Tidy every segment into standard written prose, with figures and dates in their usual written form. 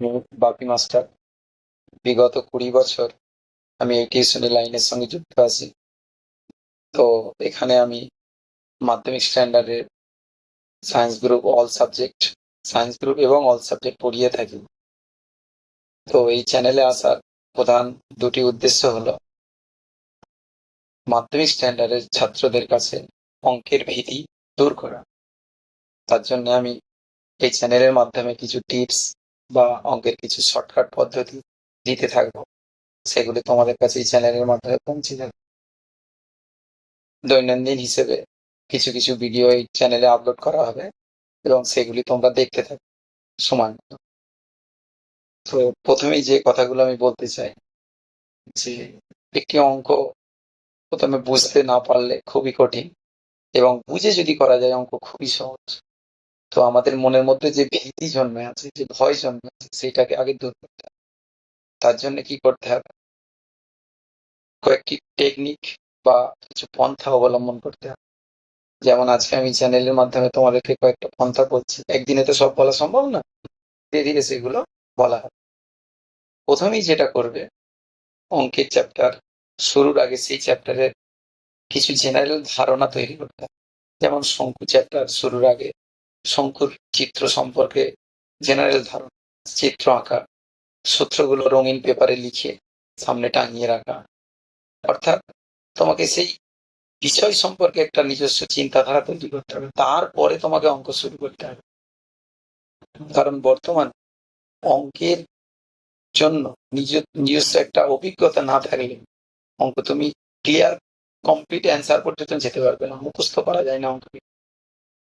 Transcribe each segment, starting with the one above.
আমি বাপি মাস্টার। বিগত 20 বছর আমি এই টিউশনি লাইনের সঙ্গে যুক্ত আছি। তো এখানে আমি মাধ্যমিক স্ট্যান্ডার্ডের সায়েন্স গ্রুপ এবং অল সাবজেক্ট পড়িয়ে থাকি। তো এই চ্যানেলে আসার প্রধান দুটি উদ্দেশ্য হলো মাধ্যমিক স্ট্যান্ডার্ডের ছাত্রদের কাছে অঙ্কের ভীতি দূর করা। তার জন্য আমি এই চ্যানেলের মাধ্যমে কিছু টিপস বা অঙ্কের কিছু শর্টকাট পদ্ধতি দিতে থাকবো। সেগুলি তোমাদের কাছে এই চ্যানেলের মাধ্যমে পৌঁছে যাবে। দৈনন্দিন হিসেবে কিছু কিছু ভিডিও এই চ্যানেলে আপলোড করা হবে এবং সেগুলি তোমরা দেখতে থাকবে সময় মতো। তো প্রথমেই যে কথাগুলো আমি বলতে চাই যে একটি অঙ্ক প্রথমে বুঝতে না পারলে খুবই কঠিন, এবং বুঝে যদি করা যায় অঙ্ক খুবই সহজ। তো আমাদের মনের মধ্যে যে ভীতি জন্মে আছে, যে ভয় জন্মে আছে, সেটাকে আগে দূর করতে হবে। তার জন্য কি করতে হবে? কয়েকটি টেকনিক বা কিছু পন্থা অবলম্বন করতে হবে। যেমন আজকে আমি চ্যানেলের মাধ্যমে তোমাদেরকে কয়েকটা পন্থা বলছি। একদিনে তো সব বলা সম্ভব না, ধীরে ধীরে সেগুলো বলা হবে। প্রথমেই যেটা করবে, অঙ্কের চ্যাপ্টার শুরুর আগে সেই চ্যাপ্টারের কিছু জেনারেল ধারণা তৈরি করতে হবে। যেমন শঙ্কু চ্যাপ্টার শুরুর আগে শঙ্কুর চিত্র সম্পর্কে জেনারেল ধারণা, চিত্র আঁকা, সূত্রগুলো রঙিন পেপারে লিখে সামনে টাঙিয়ে রাখা। অর্থাৎ তোমাকে সেই বিষয় সম্পর্কে একটা নিজস্ব চিন্তাধারা তৈরি করতে হবে, তারপরে তোমাকে অঙ্ক শুরু করতে হবে। কারণ বর্তমান অঙ্কের জন্য নিজস্ব একটা অভিজ্ঞতা না থাকলে অঙ্ক তুমি ক্লিয়ার কমপ্লিট অ্যান্সার পর্যন্ত যেতে পারবে না, মুখস্থ করা যায় না অঙ্ক।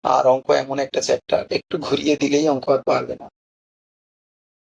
আর অঙ্ক এমন একটা চ্যাপ্টার, একটু ঘুরিয়ে দিলেই অঙ্ক আর পারবে না।